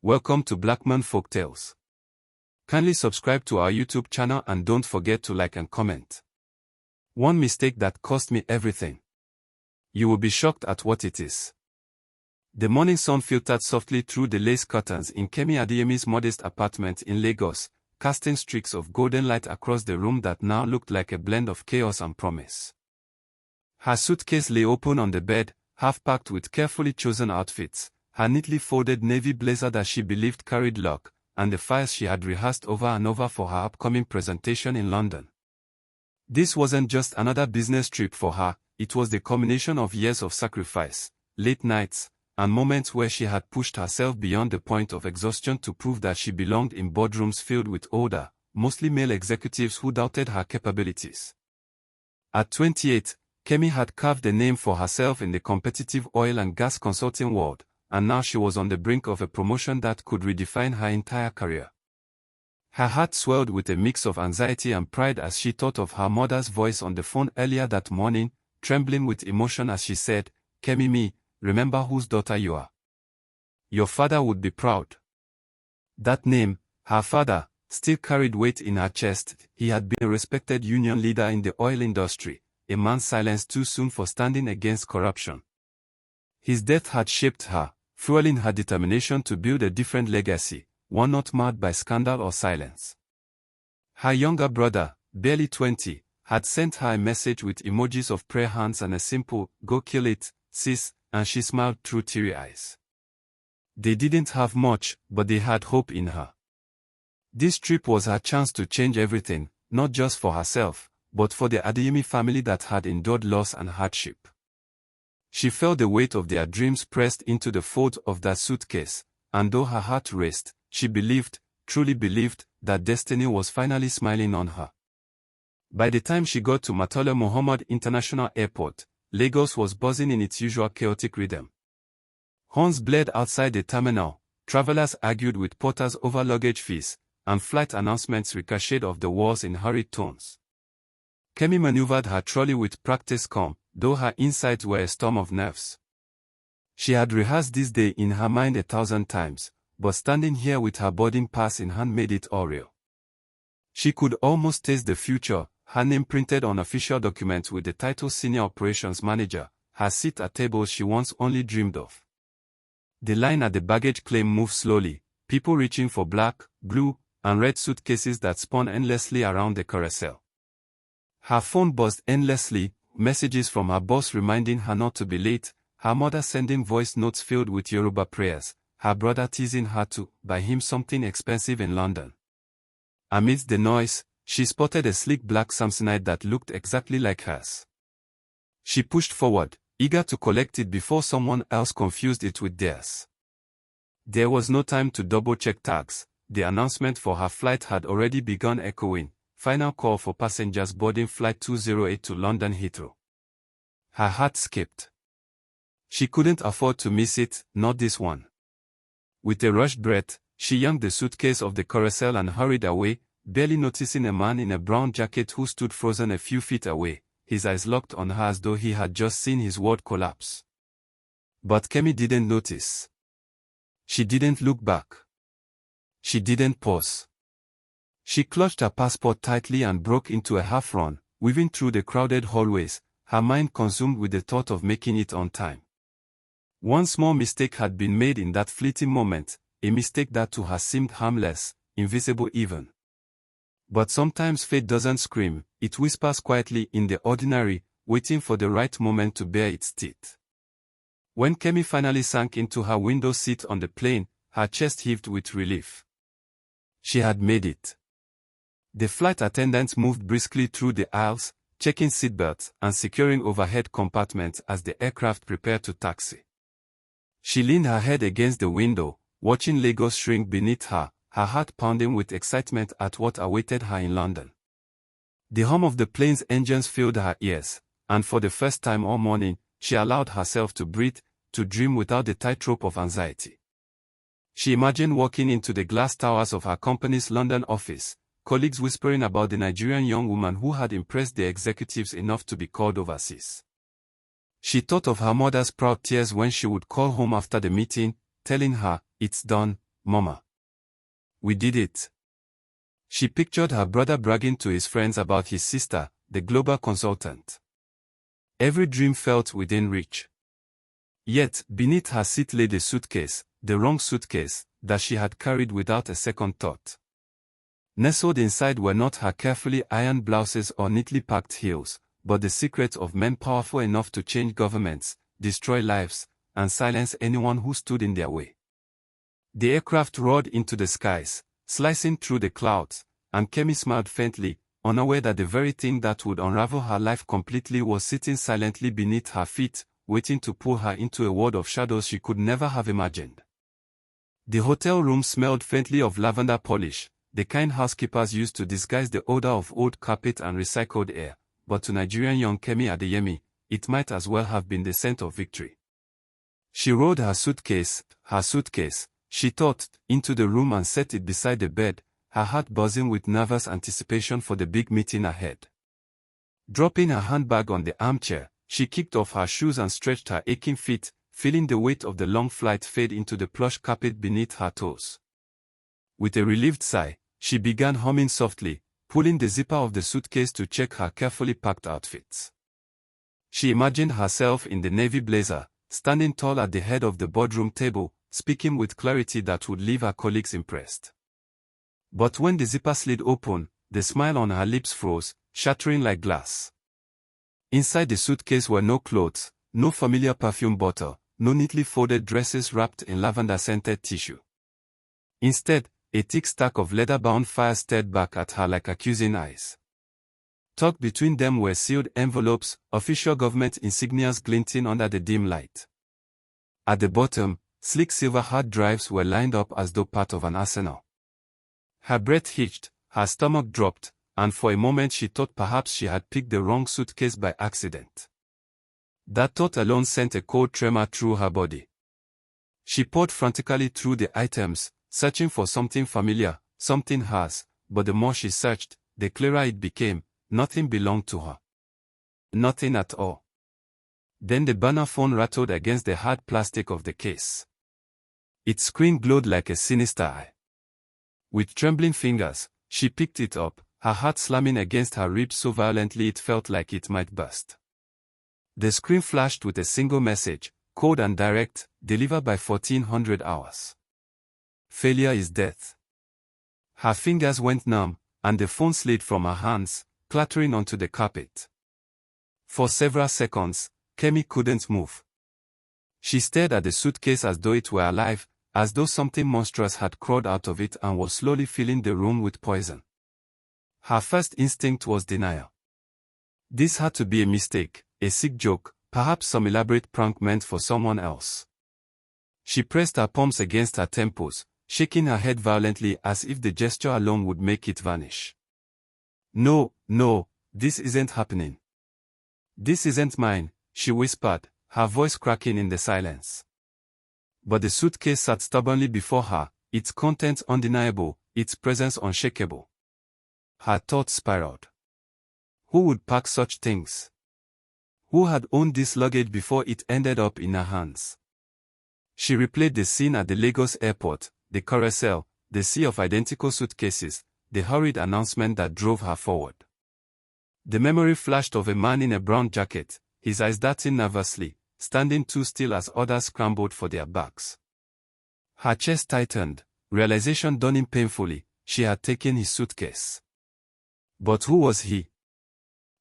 Welcome to Blackman Folktales. Kindly subscribe to our YouTube channel and don't forget to like and comment. One mistake that cost me everything. You will be shocked at what it is. The morning sun filtered softly through the lace curtains in Kemi Adeyemi's modest apartment in Lagos, casting streaks of golden light across the room that now looked like a blend of chaos and promise. Her suitcase lay open on the bed, half-packed with carefully chosen outfits, her neatly folded navy blazer that she believed carried luck, and the files she had rehearsed over and over for her upcoming presentation in London. This wasn't just another business trip for her, it was the culmination of years of sacrifice, late nights, and moments where she had pushed herself beyond the point of exhaustion to prove that she belonged in boardrooms filled with older, mostly male executives who doubted her capabilities. At 28, Kemi had carved a name for herself in the competitive oil and gas consulting world, and now she was on the brink of a promotion that could redefine her entire career. Her heart swelled with a mix of anxiety and pride as she thought of her mother's voice on the phone earlier that morning, trembling with emotion as she said, "Kemi, remember whose daughter you are. Your father would be proud." That name, her father, still carried weight in her chest. He had been a respected union leader in the oil industry, a man silenced too soon for standing against corruption. His death had shaped her, fueling her determination to build a different legacy, one not marred by scandal or silence. Her younger brother, barely 20, had sent her a message with emojis of prayer hands and a simple, "Go kill it, sis," and she smiled through teary eyes. They didn't have much, but they had hope in her. This trip was her chance to change everything, not just for herself, but for the Adeyemi family that had endured loss and hardship. She felt the weight of their dreams pressed into the folds of that suitcase, and though her heart raced, she believed, truly believed, that destiny was finally smiling on her. By the time she got to Murtala Muhammad International Airport, Lagos was buzzing in its usual chaotic rhythm. Horns blared outside the terminal, travelers argued with porters over luggage fees, and flight announcements ricocheted off the walls in hurried tones. Kemi maneuvered her trolley with practiced calm, though her insides were a storm of nerves. She had rehearsed this day in her mind 1,000 times, but standing here with her boarding pass in hand made it all real. She could almost taste the future, her name printed on official documents with the title Senior Operations Manager, her seat at tables she once only dreamed of. The line at the baggage claim moved slowly, people reaching for black, blue, and red suitcases that spun endlessly around the carousel. Her phone buzzed endlessly, messages from her boss reminding her not to be late, her mother sending voice notes filled with Yoruba prayers, her brother teasing her to buy him something expensive in London. Amidst the noise, she spotted a sleek black Samsonite that looked exactly like hers. She pushed forward, eager to collect it before someone else confused it with theirs. There was no time to double-check tags. The announcement for her flight had already begun echoing. Final call for passengers boarding Flight 208 to London Heathrow. Her heart skipped. She couldn't afford to miss it, not this one. With a rushed breath, she yanked the suitcase off the carousel and hurried away, barely noticing a man in a brown jacket who stood frozen a few feet away, his eyes locked on her as though he had just seen his world collapse. But Kemi didn't notice. She didn't look back. She didn't pause. She clutched her passport tightly and broke into a half-run, weaving through the crowded hallways, her mind consumed with the thought of making it on time. One small mistake had been made in that fleeting moment, a mistake that to her seemed harmless, invisible even. But sometimes fate doesn't scream, it whispers quietly in the ordinary, waiting for the right moment to bare its teeth. When Kemi finally sank into her window seat on the plane, her chest heaved with relief. She had made it. The flight attendants moved briskly through the aisles, checking seatbelts and securing overhead compartments as the aircraft prepared to taxi. She leaned her head against the window, watching Lagos shrink beneath her, her heart pounding with excitement at what awaited her in London. The hum of the plane's engines filled her ears, and for the first time all morning, she allowed herself to breathe, to dream without the tightrope of anxiety. She imagined walking into the glass towers of her company's London office, colleagues whispering about the Nigerian young woman who had impressed the executives enough to be called overseas. She thought of her mother's proud tears when she would call home after the meeting, telling her, "It's done, Mama. We did it. She pictured her brother bragging to his friends about his sister, the global consultant. Every dream felt within reach. Yet, beneath her seat lay the suitcase, the wrong suitcase, that she had carried without a second thought. Nestled inside were not her carefully ironed blouses or neatly packed heels, but the secrets of men powerful enough to change governments, destroy lives, and silence anyone who stood in their way. The aircraft roared into the skies, slicing through the clouds, and Kemi smiled faintly, unaware that the very thing that would unravel her life completely was sitting silently beneath her feet, waiting to pull her into a world of shadows she could never have imagined. The hotel room smelled faintly of lavender polish, the kind housekeepers used to disguise the odor of old carpet and recycled air, but to Nigerian young Kemi Adeyemi, it might as well have been the scent of victory. She rolled her suitcase, she thought, into the room and set it beside the bed, her heart buzzing with nervous anticipation for the big meeting ahead. Dropping her handbag on the armchair, she kicked off her shoes and stretched her aching feet, feeling the weight of the long flight fade into the plush carpet beneath her toes. With a relieved sigh, she began humming softly, pulling the zipper of the suitcase to check her carefully packed outfits. She imagined herself in the navy blazer, standing tall at the head of the boardroom table, speaking with clarity that would leave her colleagues impressed. But when the zipper slid open, the smile on her lips froze, shattering like glass. Inside the suitcase were no clothes, no familiar perfume bottle, no neatly folded dresses wrapped in lavender-scented tissue. Instead, a thick stack of leather-bound files stared back at her like accusing eyes. Tucked between them were sealed envelopes, official government insignias glinting under the dim light. At the bottom, sleek silver hard drives were lined up as though part of an arsenal. Her breath hitched, her stomach dropped, and for a moment she thought perhaps she had picked the wrong suitcase by accident. That thought alone sent a cold tremor through her body. She poured frantically through the items, searching for something familiar, something hers, but the more she searched, the clearer it became, nothing belonged to her. Nothing at all. Then the burner phone rattled against the hard plastic of the case. Its screen glowed like a sinister eye. With trembling fingers, she picked it up, her heart slamming against her ribs so violently it felt like it might burst. The screen flashed with a single message, cold and direct, delivered by 1400 hours. Failure is death. Her fingers went numb, and the phone slid from her hands, clattering onto the carpet. For several seconds, Kemi couldn't move. She stared at the suitcase as though it were alive, as though something monstrous had crawled out of it and was slowly filling the room with poison. Her first instinct was denial. This had to be a mistake, a sick joke, perhaps some elaborate prank meant for someone else. She pressed her palms against her temples, shaking her head violently as if the gesture alone would make it vanish. No, this isn't happening. This isn't mine, she whispered, her voice cracking in the silence. But the suitcase sat stubbornly before her, its contents undeniable, its presence unshakable. Her thoughts spiraled. Who would pack such things? Who had owned this luggage before it ended up in her hands? She replayed the scene at the Lagos airport, the carousel, the sea of identical suitcases, the hurried announcement that drove her forward. The memory flashed of a man in a brown jacket, his eyes darting nervously, standing too still as others scrambled for their bags. Her chest tightened, realization dawning painfully, she had taken his suitcase. But who was he?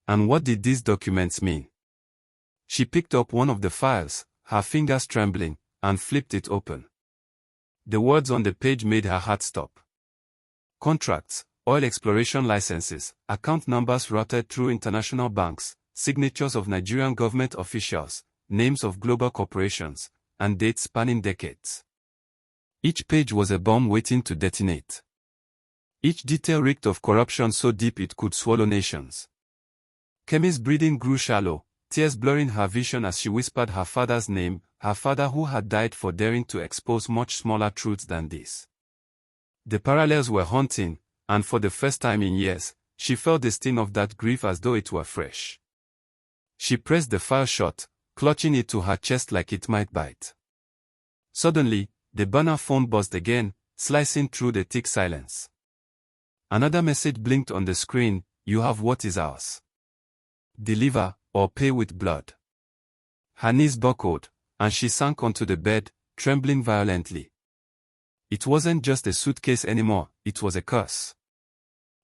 And what did these documents mean? She picked up one of the files, her fingers trembling, and flipped it open. The words on the page made her heart stop. Contracts, oil exploration licenses, account numbers routed through international banks, signatures of Nigerian government officials, names of global corporations, and dates spanning decades. Each page was a bomb waiting to detonate. Each detail reeked of corruption so deep it could swallow nations. Kemi's breathing grew shallow, tears blurring her vision as she whispered her father's name, her father who had died for daring to expose much smaller truths than this. The parallels were haunting, and for the first time in years, she felt the sting of that grief as though it were fresh. She pressed the file shut, clutching it to her chest like it might bite. Suddenly, the burner phone buzzed again, slicing through the thick silence. Another message blinked on the screen: "You have what is ours. Deliver, or pay with blood." Her knees buckled, and she sank onto the bed, trembling violently. It wasn't just a suitcase anymore, it was a curse.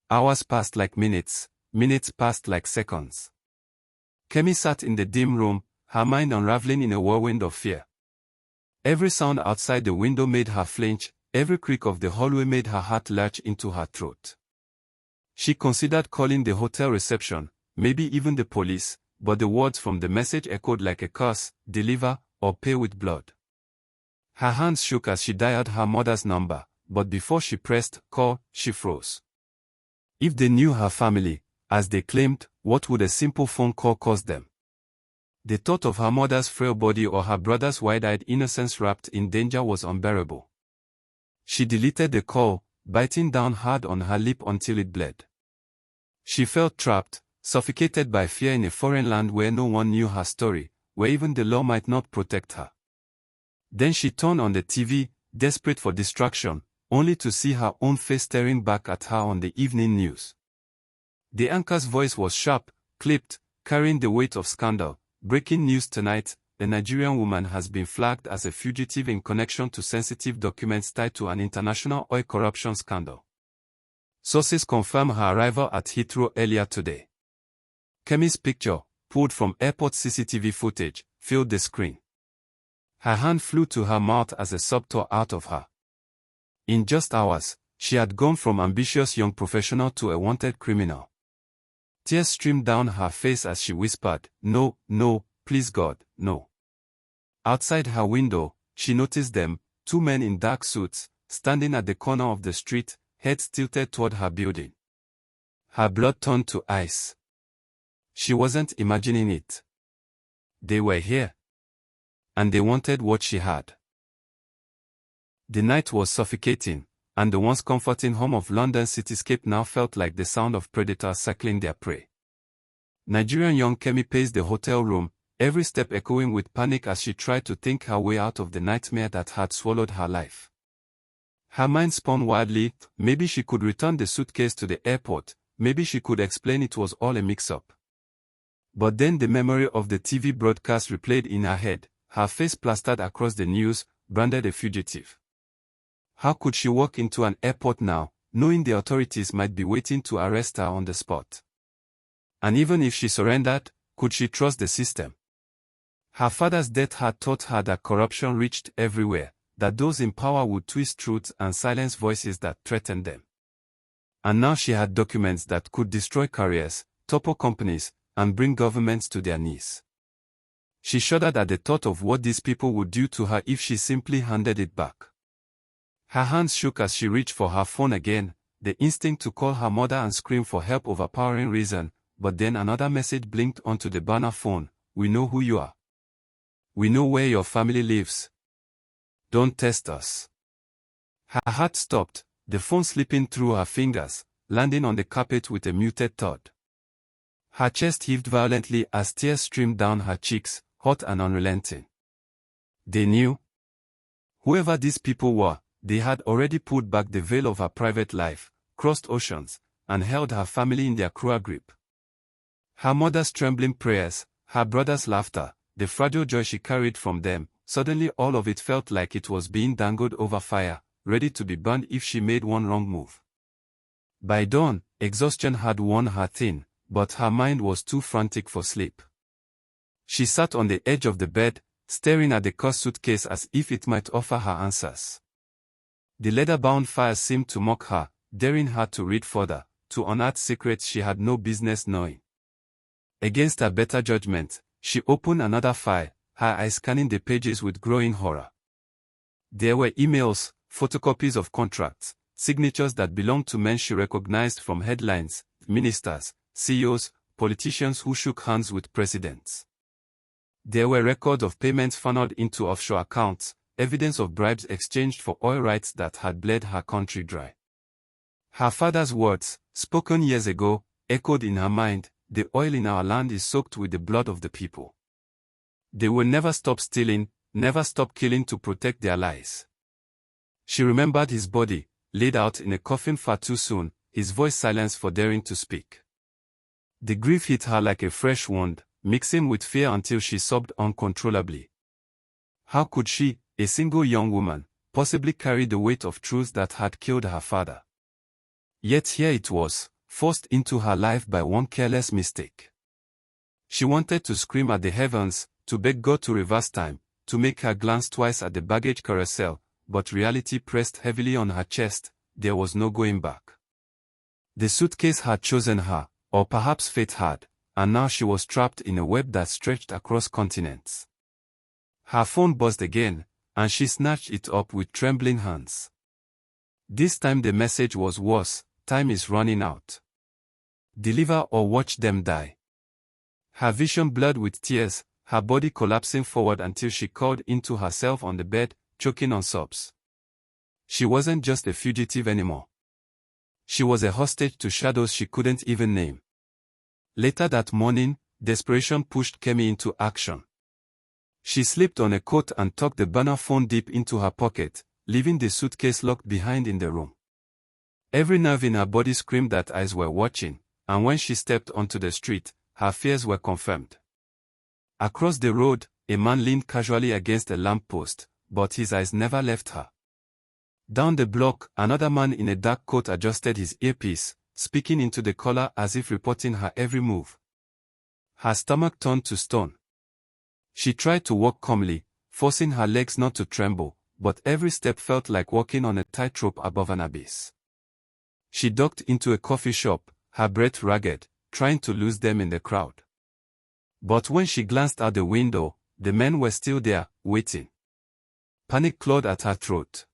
Hours passed like minutes, minutes passed like seconds. Kemi sat in the dim room, her mind unraveling in a whirlwind of fear. Every sound outside the window made her flinch, every creak of the hallway made her heart lurch into her throat. She considered calling the hotel reception, maybe even the police, but the words from the message echoed like a curse: "Deliver, or pay with blood." Her hands shook as she dialed her mother's number, but before she pressed call, she froze. If they knew her family, as they claimed, what would a simple phone call cost them? The thought of her mother's frail body or her brother's wide-eyed innocence wrapped in danger was unbearable. She deleted the call, biting down hard on her lip until it bled. She felt trapped, suffocated by fear in a foreign land where no one knew her story, where even the law might not protect her. Then she turned on the TV, desperate for distraction, only to see her own face staring back at her on the evening news. The anchor's voice was sharp, clipped, carrying the weight of scandal. "Breaking news tonight: a Nigerian woman has been flagged as a fugitive in connection to sensitive documents tied to an international oil corruption scandal. Sources confirm her arrival at Heathrow earlier today." Kemi's picture, pulled from airport CCTV footage, filled the screen. Her hand flew to her mouth as a sob tore out of her. In just hours, she had gone from ambitious young professional to a wanted criminal. Tears streamed down her face as she whispered, "No, no, please God, no." Outside her window, she noticed them, two men in dark suits, standing at the corner of the street, heads tilted toward her building. Her blood turned to ice. She wasn't imagining it. They were here. And they wanted what she had. The night was suffocating, and the once comforting hum of London's cityscape now felt like the sound of predators circling their prey. Nigerian young Kemi paced the hotel room, every step echoing with panic as she tried to think her way out of the nightmare that had swallowed her life. Her mind spun wildly: maybe she could return the suitcase to the airport, maybe she could explain it was all a mix-up. But then the memory of the TV broadcast replayed in her head, her face plastered across the news, branded a fugitive. How could she walk into an airport now, knowing the authorities might be waiting to arrest her on the spot? And even if she surrendered, could she trust the system? Her father's death had taught her that corruption reached everywhere, that those in power would twist truths and silence voices that threatened them. And now she had documents that could destroy careers, topple companies, and bring governments to their knees. She shuddered at the thought of what these people would do to her if she simply handed it back. Her hands shook as she reached for her phone again, the instinct to call her mother and scream for help overpowering reason, but then another message blinked onto the burner phone: "We know who you are. We know where your family lives. Don't test us." Her heart stopped, the phone slipping through her fingers, landing on the carpet with a muted thud. Her chest heaved violently as tears streamed down her cheeks, hot and unrelenting. They knew. Whoever these people were, they had already pulled back the veil of her private life, crossed oceans, and held her family in their cruel grip. Her mother's trembling prayers, her brother's laughter, the fragile joy she carried from them, suddenly all of it felt like it was being dangled over fire, ready to be burned if she made one wrong move. By dawn, exhaustion had worn her thin, but her mind was too frantic for sleep. She sat on the edge of the bed, staring at the cursed suitcase as if it might offer her answers. The leather-bound files seemed to mock her, daring her to read further, to unearth secrets she had no business knowing. Against her better judgment, she opened another file, her eyes scanning the pages with growing horror. There were emails, photocopies of contracts, signatures that belonged to men she recognized from headlines, ministers, CEOs, politicians who shook hands with presidents. There were records of payments funneled into offshore accounts, evidence of bribes exchanged for oil rights that had bled her country dry. Her father's words, spoken years ago, echoed in her mind: "The oil in our land is soaked with the blood of the people. They will never stop stealing, never stop killing to protect their lies." She remembered his body, laid out in a coffin far too soon, his voice silenced for daring to speak. The grief hit her like a fresh wound, mixing with fear until she sobbed uncontrollably. How could she, a single young woman, possibly carry the weight of truths that had killed her father? Yet here it was, forced into her life by one careless mistake. She wanted to scream at the heavens, to beg God to reverse time, to make her glance twice at the baggage carousel, but reality pressed heavily on her chest. There was no going back. The suitcase had chosen her, or perhaps fate had, and now she was trapped in a web that stretched across continents. Her phone buzzed again, and she snatched it up with trembling hands. This time the message was worse: time is running out. Deliver or watch them die. Her vision blurred with tears, her body collapsing forward until she crawled into herself on the bed, choking on sobs. She wasn't just a fugitive anymore. She was a hostage to shadows she couldn't even name. Later that morning, desperation pushed Kemi into action. She slipped on a coat and tucked the burner phone deep into her pocket, leaving the suitcase locked behind in the room. Every nerve in her body screamed that eyes were watching, and when she stepped onto the street, her fears were confirmed. Across the road, a man leaned casually against a lamppost, but his eyes never left her. Down the block, another man in a dark coat adjusted his earpiece, speaking into the collar as if reporting her every move. Her stomach turned to stone. She tried to walk calmly, forcing her legs not to tremble, but every step felt like walking on a tightrope above an abyss. She ducked into a coffee shop, her breath ragged, trying to lose them in the crowd. But when she glanced out the window, the men were still there, waiting. Panic clawed at her throat.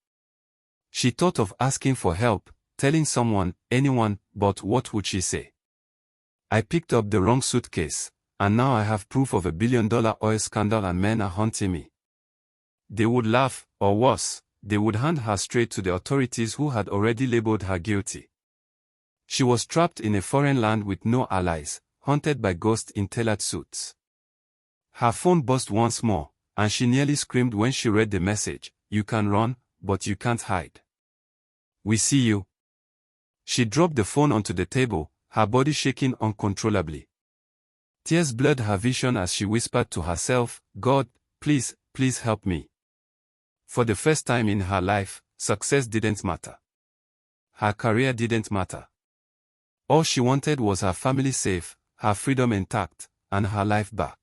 She thought of asking for help, telling someone, anyone, but what would she say? I picked up the wrong suitcase, and now I have proof of $1 billion oil scandal and men are hunting me. They would laugh, or worse, they would hand her straight to the authorities who had already labeled her guilty. She was trapped in a foreign land with no allies, haunted by ghosts in tailored suits. Her phone buzzed once more, and she nearly screamed when she read the message: you can run, but you can't hide. We see you. She dropped the phone onto the table, her body shaking uncontrollably. Tears blurred her vision as she whispered to herself, God, please, please help me. For the first time in her life, success didn't matter. Her career didn't matter. All she wanted was her family safe, her freedom intact, and her life back.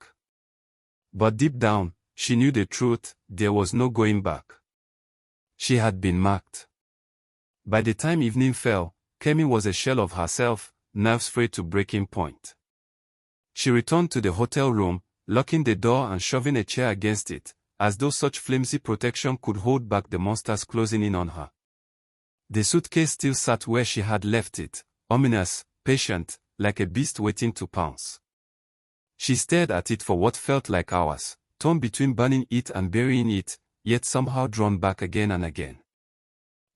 But deep down, she knew the truth: there was no going back. She had been marked. By the time evening fell, Kemi was a shell of herself, nerves frayed to breaking point. She returned to the hotel room, locking the door and shoving a chair against it, as though such flimsy protection could hold back the monsters closing in on her. The suitcase still sat where she had left it, ominous, patient, like a beast waiting to pounce. She stared at it for what felt like hours, torn between burning it and burying it, yet somehow drawn back again and again.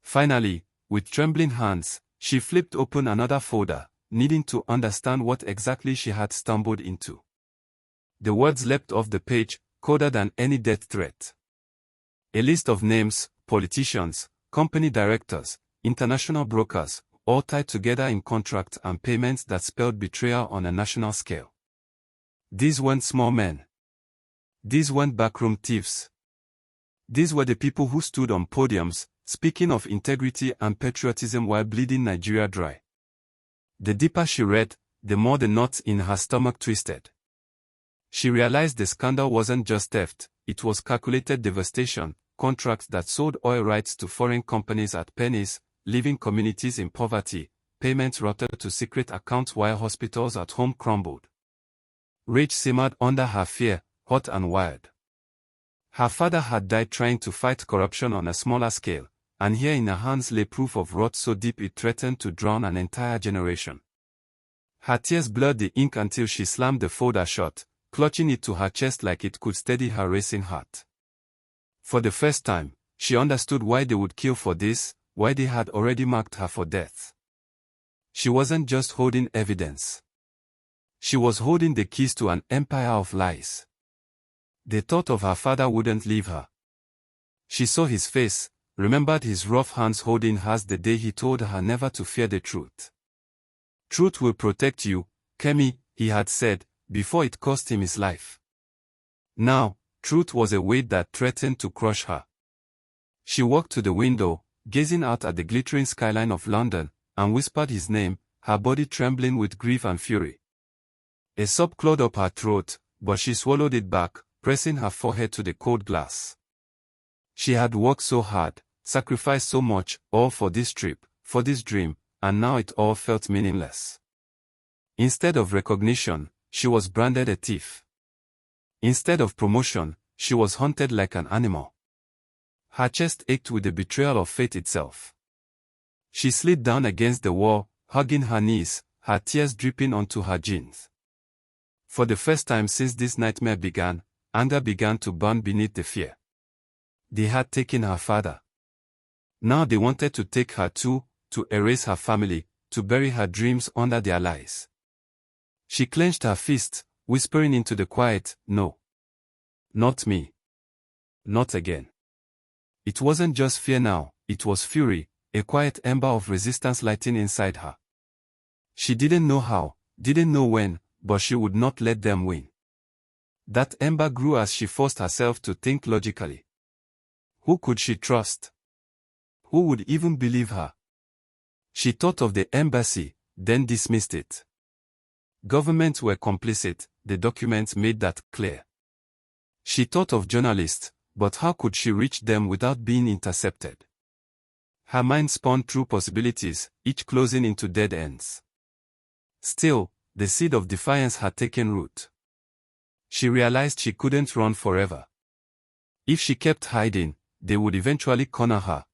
Finally, with trembling hands, she flipped open another folder, needing to understand what exactly she had stumbled into. The words leapt off the page, colder than any death threat. A list of names: politicians, company directors, international brokers, all tied together in contracts and payments that spelled betrayal on a national scale. These weren't small men. These weren't backroom thieves. These were the people who stood on podiums, speaking of integrity and patriotism while bleeding Nigeria dry. The deeper she read, the more the knots in her stomach twisted. She realized the scandal wasn't just theft, it was calculated devastation: contracts that sold oil rights to foreign companies at pennies, leaving communities in poverty, payments routed to secret accounts while hospitals at home crumbled. Rage simmered under her fear, hot and wild. Her father had died trying to fight corruption on a smaller scale, and here in her hands lay proof of rot so deep it threatened to drown an entire generation. Her tears blurred the ink until she slammed the folder shut, clutching it to her chest like it could steady her racing heart. For the first time, she understood why they would kill for this, why they had already marked her for death. She wasn't just holding evidence. She was holding the keys to an empire of lies. The thought of her father wouldn't leave her. She saw his face, remembered his rough hands holding hers the day he told her never to fear the truth. Truth will protect you, Kemi, he had said, before it cost him his life. Now, truth was a weight that threatened to crush her. She walked to the window, gazing out at the glittering skyline of London, and whispered his name, her body trembling with grief and fury. A sob clawed up her throat, but she swallowed it back, pressing her forehead to the cold glass. She had worked so hard, sacrificed so much, all for this trip, for this dream, and now it all felt meaningless. Instead of recognition, she was branded a thief. Instead of promotion, she was hunted like an animal. Her chest ached with the betrayal of fate itself. She slid down against the wall, hugging her knees, her tears dripping onto her jeans. For the first time since this nightmare began, anger began to burn beneath the fear. They had taken her father. Now they wanted to take her too, to erase her family, to bury her dreams under their lies. She clenched her fist, whispering into the quiet, "No. Not me. Not again." It wasn't just fear now, it was fury, a quiet ember of resistance lighting inside her. She didn't know how, didn't know when, but she would not let them win. That ember grew as she forced herself to think logically. Who could she trust? Who would even believe her? She thought of the embassy, then dismissed it. Governments were complicit, the documents made that clear. She thought of journalists, but how could she reach them without being intercepted? Her mind spun through possibilities, each closing into dead ends. Still, the seed of defiance had taken root. She realized she couldn't run forever. If she kept hiding, they would eventually corner her.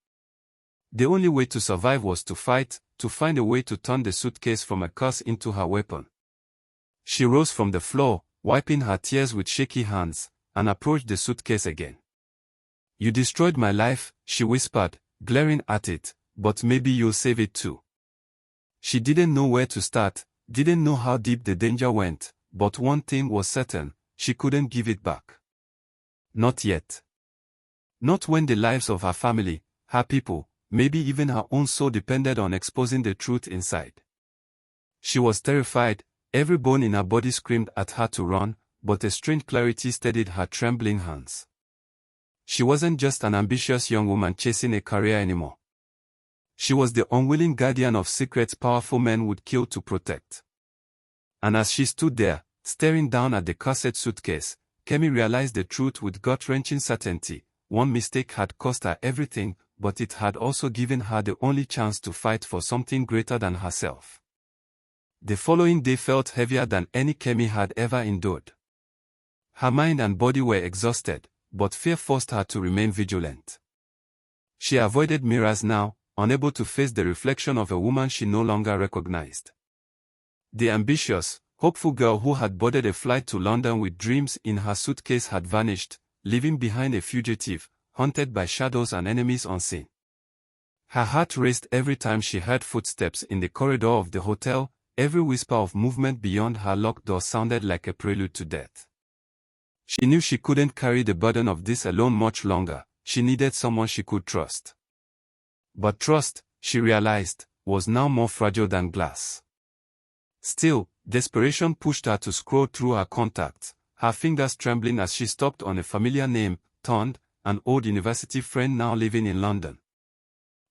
The only way to survive was to fight, to find a way to turn the suitcase from a curse into her weapon. She rose from the floor, wiping her tears with shaky hands, and approached the suitcase again. "You destroyed my life," she whispered, glaring at it, "but maybe you'll save it too." She didn't know where to start, didn't know how deep the danger went, but one thing was certain, she couldn't give it back. Not yet. Not when the lives of her family, her people, maybe even her own soul depended on exposing the truth inside. She was terrified, every bone in her body screamed at her to run, but a strange clarity steadied her trembling hands. She wasn't just an ambitious young woman chasing a career anymore. She was the unwilling guardian of secrets powerful men would kill to protect. And as she stood there, staring down at the cursed suitcase, Kemi realized the truth with gut-wrenching certainty. One mistake had cost her everything, but it had also given her the only chance to fight for something greater than herself. The following day felt heavier than any Kemi had ever endured. Her mind and body were exhausted, but fear forced her to remain vigilant. She avoided mirrors now, unable to face the reflection of a woman she no longer recognized. The ambitious, hopeful girl who had boarded a flight to London with dreams in her suitcase had vanished, leaving behind a fugitive, haunted by shadows and enemies unseen. Her heart raced every time she heard footsteps in the corridor of the hotel, every whisper of movement beyond her locked door sounded like a prelude to death. She knew she couldn't carry the burden of this alone much longer, she needed someone she could trust. But trust, she realized, was now more fragile than glass. Still, desperation pushed her to scroll through her contacts, her fingers trembling as she stopped on a familiar name, Tond, an old university friend now living in London.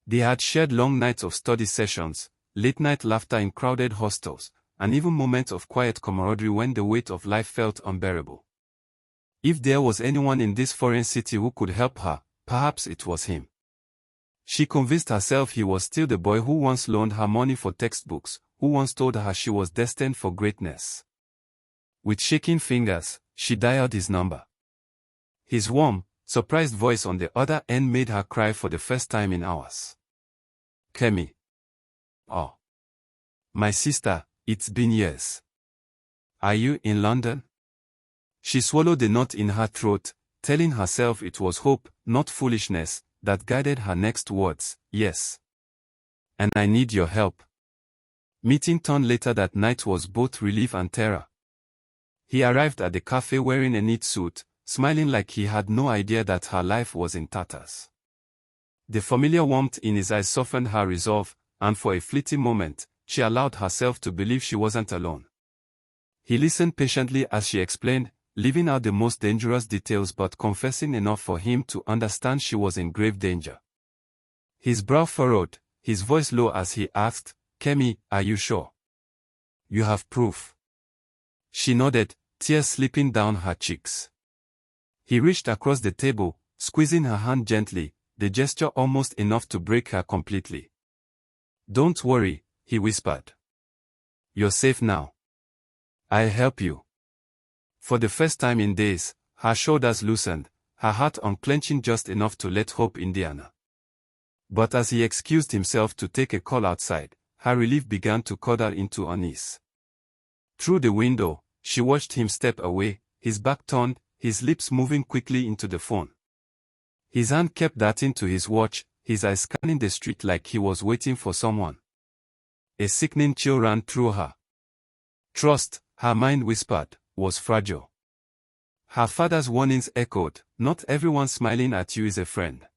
They had shared long nights of study sessions, late-night laughter in crowded hostels, and even moments of quiet camaraderie when the weight of life felt unbearable. If there was anyone in this foreign city who could help her, perhaps it was him. She convinced herself he was still the boy who once loaned her money for textbooks, who once told her she was destined for greatness. With shaking fingers, she dialed his number. His warm, surprised voice on the other end made her cry for the first time in hours. "Kemi. Oh. My sister, it's been years. Are you in London?" She swallowed the knot in her throat, telling herself it was hope, not foolishness, that guided her next words. "Yes. And I need your help." Meeting Ton later that night was both relief and terror. He arrived at the cafe wearing a neat suit, smiling like he had no idea that her life was in tatters. The familiar warmth in his eyes softened her resolve, and for a fleeting moment, she allowed herself to believe she wasn't alone. He listened patiently as she explained, leaving out the most dangerous details but confessing enough for him to understand she was in grave danger. His brow furrowed, his voice low as he asked, "Kemi, are you sure? You have proof?" She nodded, tears slipping down her cheeks. He reached across the table, squeezing her hand gently, the gesture almost enough to break her completely. "Don't worry," he whispered. "You're safe now. I'll help you." For the first time in days, her shoulders loosened, her heart unclenching just enough to let hope in Diana. But as he excused himself to take a call outside, her relief began to curdle into unease. Through the window, she watched him step away, his back turned, his lips moving quickly into the phone. His hand kept darting to his watch, his eyes scanning the street like he was waiting for someone. A sickening chill ran through her. Trust, her mind whispered, was fragile. Her father's warnings echoed, "Not everyone smiling at you is a friend."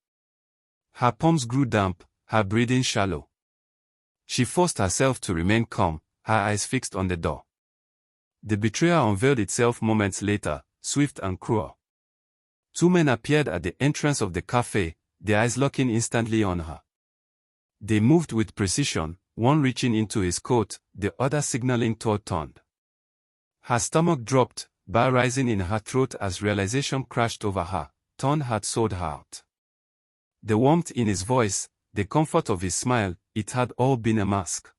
Her palms grew damp, her breathing shallow. She forced herself to remain calm, her eyes fixed on the door. The betrayal unveiled itself moments later, swift and cruel. Two men appeared at the entrance of the cafe, their eyes locking instantly on her. They moved with precision, one reaching into his coat, the other signaling toward Todd. Her stomach dropped, bar rising in her throat as realization crashed over her. Todd had sold her out. The warmth in his voice, the comfort of his smile, it had all been a mask.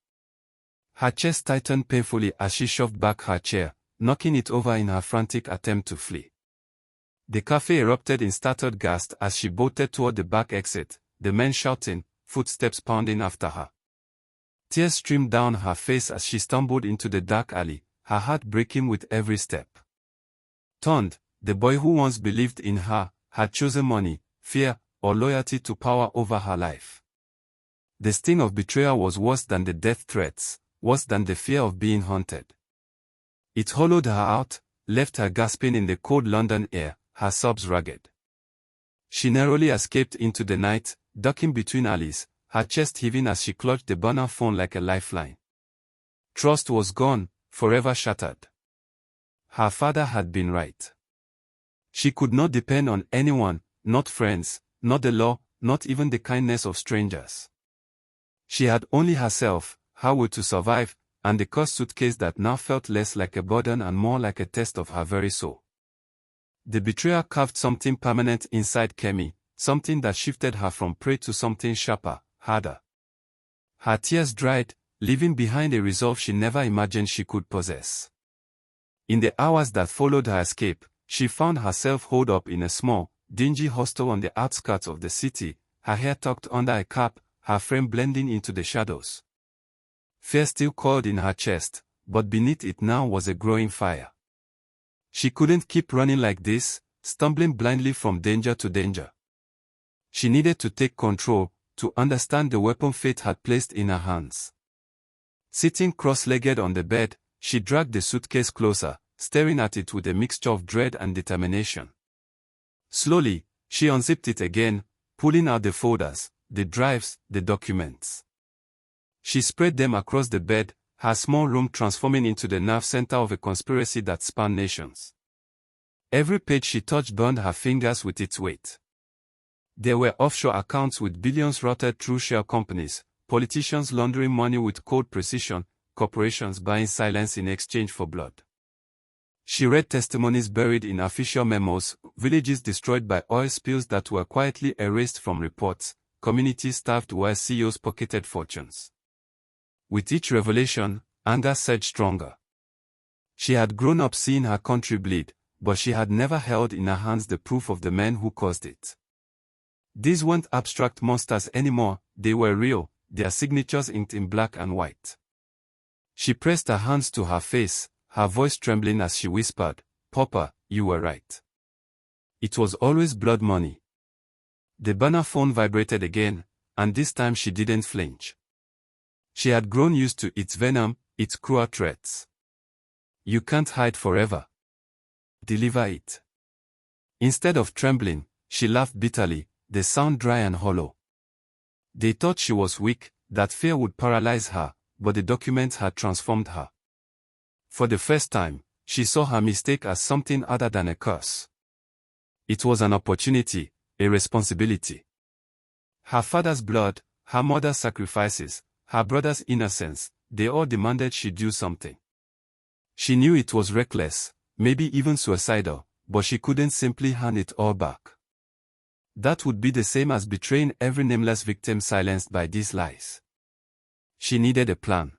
Her chest tightened painfully as she shoved back her chair, knocking it over in her frantic attempt to flee. The cafe erupted in startled gasps as she bolted toward the back exit, the men shouting, footsteps pounding after her. Tears streamed down her face as she stumbled into the dark alley, her heart breaking with every step. Todd, the boy who once believed in her, had chosen money, fear, or loyalty to power over her life. The sting of betrayal was worse than the death threats, worse than the fear of being haunted. It hollowed her out, left her gasping in the cold London air, her sobs ragged. She narrowly escaped into the night, ducking between alleys, her chest heaving as she clutched the burner phone like a lifeline. Trust was gone, forever shattered. Her father had been right. She could not depend on anyone, not friends, not the law, not even the kindness of strangers. She had only herself, her will to survive, and the cursed suitcase that now felt less like a burden and more like a test of her very soul. The betrayal carved something permanent inside Kemi, something that shifted her from prey to something sharper, harder. Her tears dried, leaving behind a resolve she never imagined she could possess. In the hours that followed her escape, she found herself holed up in a small, dingy hostel on the outskirts of the city, her hair tucked under a cap, her frame blending into the shadows. Fear still coiled in her chest, but beneath it now was a growing fire. She couldn't keep running like this, stumbling blindly from danger to danger. She needed to take control, to understand the weapon fate had placed in her hands. Sitting cross-legged on the bed, she dragged the suitcase closer, staring at it with a mixture of dread and determination. Slowly, she unzipped it again, pulling out the folders, the drives, the documents. She spread them across the bed, her small room transforming into the nerve center of a conspiracy that spanned nations. Every page she touched burned her fingers with its weight. There were offshore accounts with billions routed through shell companies, politicians laundering money with cold precision, corporations buying silence in exchange for blood. She read testimonies buried in official memos, villages destroyed by oil spills that were quietly erased from reports, communities starved while CEOs pocketed fortunes. With each revelation, anger surged stronger. She had grown up seeing her country bleed, but she had never held in her hands the proof of the men who caused it. These weren't abstract monsters anymore, they were real, their signatures inked in black and white. She pressed her hands to her face, her voice trembling as she whispered, "Papa, you were right. It was always blood money." The burner phone vibrated again, and this time she didn't flinch. She had grown used to its venom, its cruel threats. "You can't hide forever. Deliver it." Instead of trembling, she laughed bitterly, the sound dry and hollow. They thought she was weak, that fear would paralyze her, but the documents had transformed her. For the first time, she saw her mistake as something other than a curse. It was an opportunity, a responsibility. Her father's blood, her mother's sacrifices, her brother's innocence, they all demanded she do something. She knew it was reckless, maybe even suicidal, but she couldn't simply hand it all back. That would be the same as betraying every nameless victim silenced by these lies. She needed a plan.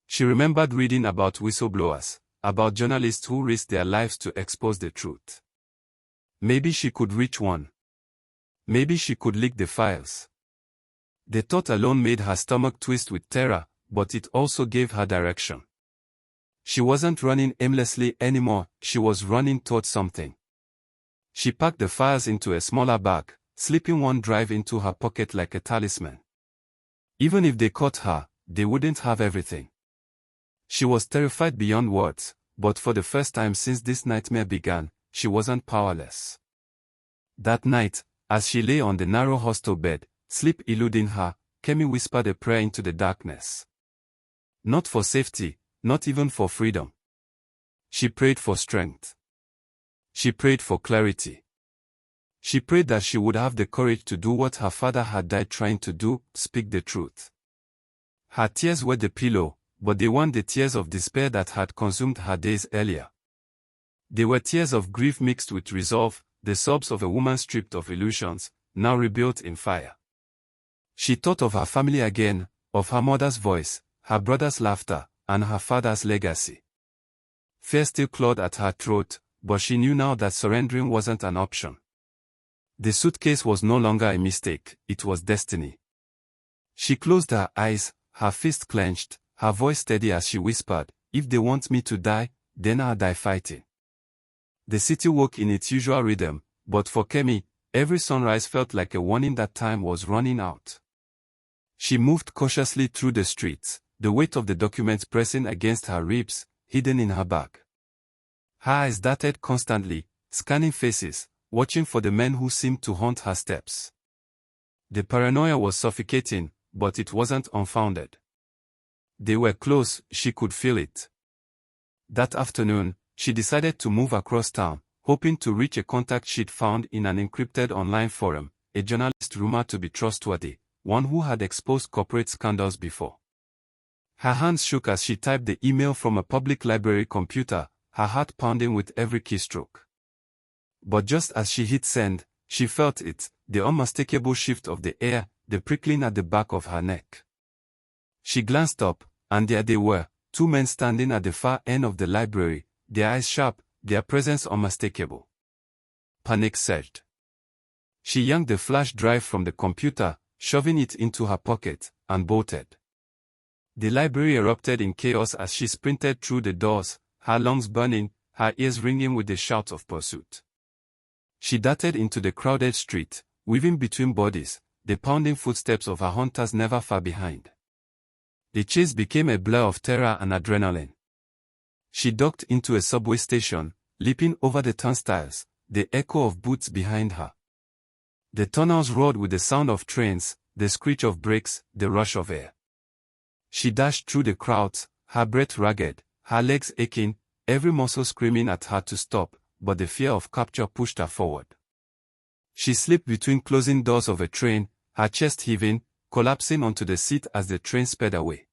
She remembered reading about whistleblowers, about journalists who risked their lives to expose the truth. Maybe she could reach one. Maybe she could leak the files. The thought alone made her stomach twist with terror, but it also gave her direction. She wasn't running aimlessly anymore, she was running towards something. She packed the files into a smaller bag, slipping one drive into her pocket like a talisman. Even if they caught her, they wouldn't have everything. She was terrified beyond words, but for the first time since this nightmare began, she wasn't powerless. That night, as she lay on the narrow hostel bed, sleep eluding her, Kemi whispered a prayer into the darkness. Not for safety, not even for freedom. She prayed for strength. She prayed for clarity. She prayed that she would have the courage to do what her father had died trying to do, speak the truth. Her tears were the pillow, but they weren't the tears of despair that had consumed her days earlier. They were tears of grief mixed with resolve, the sobs of a woman stripped of illusions, now rebuilt in fire. She thought of her family again, of her mother's voice, her brother's laughter, and her father's legacy. Fear still clawed at her throat, but she knew now that surrendering wasn't an option. The suitcase was no longer a mistake, it was destiny. She closed her eyes, her fist clenched, her voice steady as she whispered, "If they want me to die, then I'll die fighting." The city woke in its usual rhythm, but for Kemi, every sunrise felt like a warning that time was running out. She moved cautiously through the streets, the weight of the documents pressing against her ribs, hidden in her bag. Her eyes darted constantly, scanning faces, watching for the men who seemed to haunt her steps. The paranoia was suffocating, but it wasn't unfounded. They were close, she could feel it. That afternoon, she decided to move across town, hoping to reach a contact she'd found in an encrypted online forum, a journalist rumored to be trustworthy, one who had exposed corporate scandals before. Her hands shook as she typed the email from a public library computer, her heart pounding with every keystroke. But just as she hit send, she felt it, the unmistakable shift of the air, the prickling at the back of her neck. She glanced up, and there they were, two men standing at the far end of the library, their eyes sharp, their presence unmistakable. Panic surged. She yanked the flash drive from the computer, shoving it into her pocket, and bolted. The library erupted in chaos as she sprinted through the doors, her lungs burning, her ears ringing with the shout of pursuit. She darted into the crowded street, weaving between bodies, the pounding footsteps of her hunters never far behind. The chase became a blur of terror and adrenaline. She ducked into a subway station, leaping over the turnstiles, the echo of boots behind her. The tunnels roared with the sound of trains, the screech of brakes, the rush of air. She dashed through the crowds, her breath ragged, her legs aching, every muscle screaming at her to stop, but the fear of capture pushed her forward. She slipped between closing doors of a train, her chest heaving, collapsing onto the seat as the train sped away.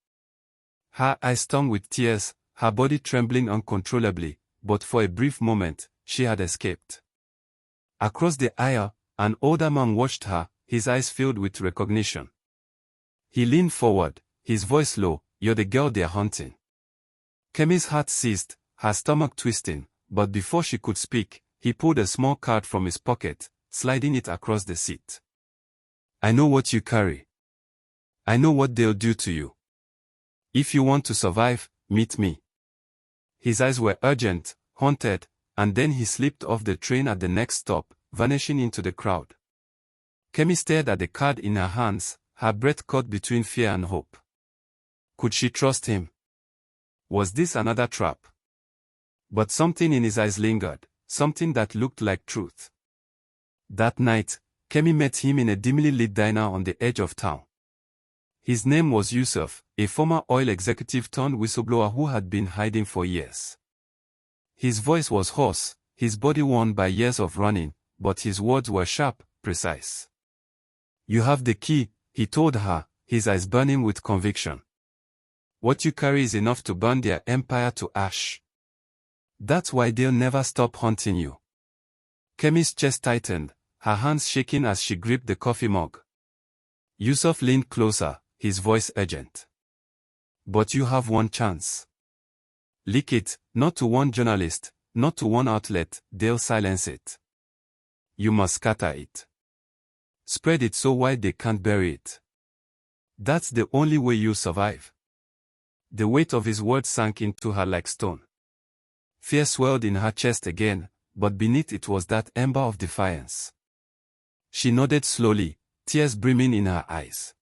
Her eyes stung with tears, her body trembling uncontrollably, but for a brief moment, she had escaped. Across the aisle, an older man watched her, his eyes filled with recognition. He leaned forward, his voice low, "You're the girl they're hunting." Kemi's heart seized, her stomach twisting, but before she could speak, he pulled a small card from his pocket, sliding it across the seat. "I know what you carry. I know what they'll do to you. If you want to survive, meet me." His eyes were urgent, haunted, and then he slipped off the train at the next stop, vanishing into the crowd. Kemi stared at the card in her hands, her breath caught between fear and hope. Could she trust him? Was this another trap? But something in his eyes lingered, something that looked like truth. That night, Kemi met him in a dimly lit diner on the edge of town. His name was Yusuf, a former oil executive turned whistleblower who had been hiding for years. His voice was hoarse, his body worn by years of running, but his words were sharp, precise. "You have the key," he told her, his eyes burning with conviction. "What you carry is enough to burn their empire to ash. That's why they'll never stop hunting you." Kemi's chest tightened, her hands shaking as she gripped the coffee mug. Yusuf leaned closer, his voice urgent. "But you have one chance. Leak it, not to one journalist, not to one outlet, they'll silence it. You must scatter it. Spread it so wide they can't bury it. That's the only way you'll survive." The weight of his words sank into her like stone. Fear swelled in her chest again, but beneath it was that ember of defiance. She nodded slowly, tears brimming in her eyes.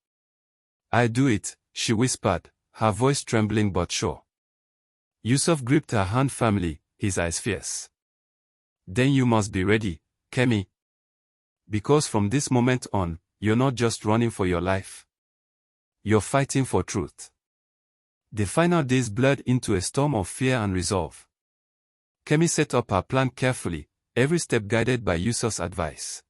"I'll do it," she whispered, her voice trembling but sure. Yusuf gripped her hand firmly, his eyes fierce. "Then you must be ready, Kemi. Because from this moment on, you're not just running for your life. You're fighting for truth." The final days blurred into a storm of fear and resolve. Kemi set up her plan carefully, every step guided by Yusuf's advice.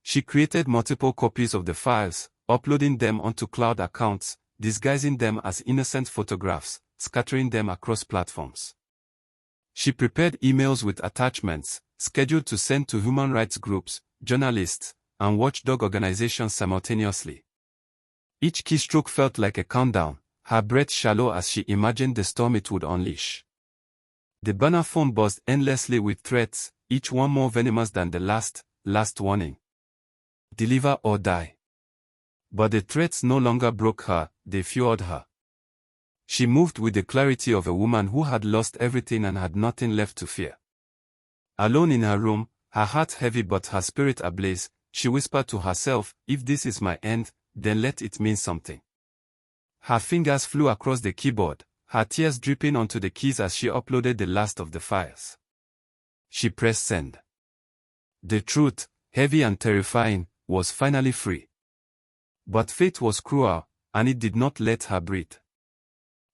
She created multiple copies of the files, uploading them onto cloud accounts, disguising them as innocent photographs, scattering them across platforms. She prepared emails with attachments, scheduled to send to human rights groups, journalists, and watchdog organizations simultaneously. Each keystroke felt like a countdown, her breath shallow as she imagined the storm it would unleash. The burner phone buzzed endlessly with threats, each one more venomous than the last warning. Deliver or die. But the threats no longer broke her, they fueled her. She moved with the clarity of a woman who had lost everything and had nothing left to fear. Alone in her room, her heart heavy but her spirit ablaze, she whispered to herself, "If this is my end, then let it mean something." Her fingers flew across the keyboard, her tears dripping onto the keys as she uploaded the last of the files. She pressed send. The truth, heavy and terrifying, was finally free. But fate was cruel, and it did not let her breathe.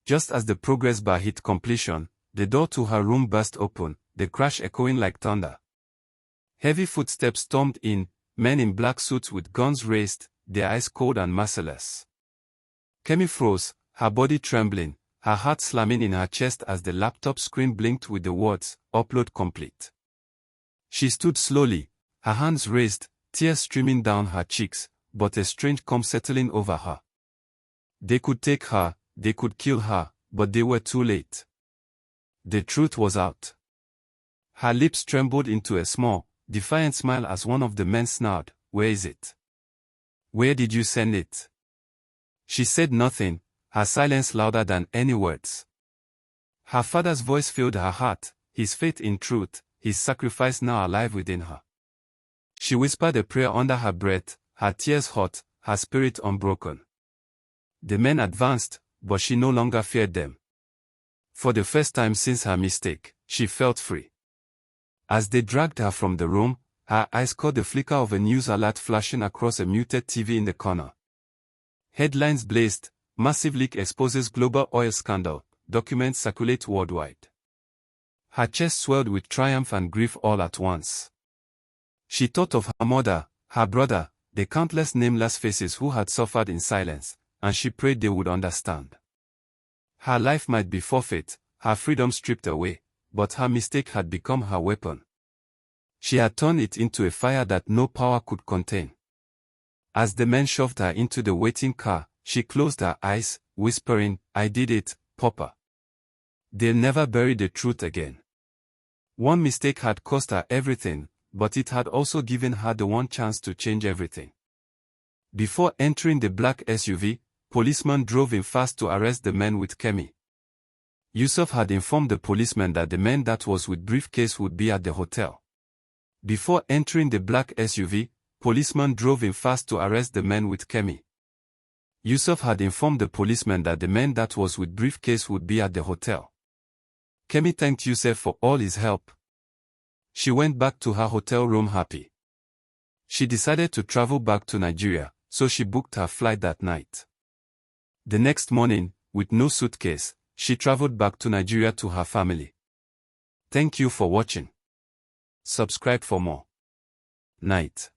Just as the progress bar hit completion, the door to her room burst open, the crash echoing like thunder. Heavy footsteps stormed in, men in black suits with guns raised, their eyes cold and merciless. Kemi froze, her body trembling, her heart slamming in her chest as the laptop screen blinked with the words, "Upload complete." She stood slowly, her hands raised, tears streaming down her cheeks, but a strange calm settling over her. They could take her, they could kill her, but they were too late. The truth was out. Her lips trembled into a small, defiant smile as one of the men snarled, "Where is it? Where did you send it?" She said nothing, her silence louder than any words. Her father's voice filled her heart, his faith in truth, his sacrifice now alive within her. She whispered a prayer under her breath, her tears hot, her spirit unbroken. The men advanced, but she no longer feared them. For the first time since her mistake, she felt free. As they dragged her from the room, her eyes caught the flicker of a news alert flashing across a muted TV in the corner. Headlines blazed, "Massive leak exposes global oil scandal, documents circulate worldwide." Her chest swelled with triumph and grief all at once. She thought of her mother, her brother, the countless nameless faces who had suffered in silence, and she prayed they would understand. Her life might be forfeit, her freedom stripped away, but her mistake had become her weapon. She had turned it into a fire that no power could contain. As the men shoved her into the waiting car, she closed her eyes, whispering, "I did it, Papa. They'll never bury the truth again." One mistake had cost her everything, but it had also given her the one chance to change everything. Before entering the black SUV, policemen drove in fast to arrest the men with Kemi. Yusuf had informed the policeman that the man that was with briefcase would be at the hotel. Before entering the black SUV, policemen drove in fast to arrest the men with Kemi. Yusuf had informed the policeman that the man that was with briefcase would be at the hotel. Kemi thanked Yusuf for all his help. She went back to her hotel room happy. She decided to travel back to Nigeria, so she booked her flight that night. The next morning, with no suitcase, she traveled back to Nigeria to her family. Thank you for watching. Subscribe for more. Night.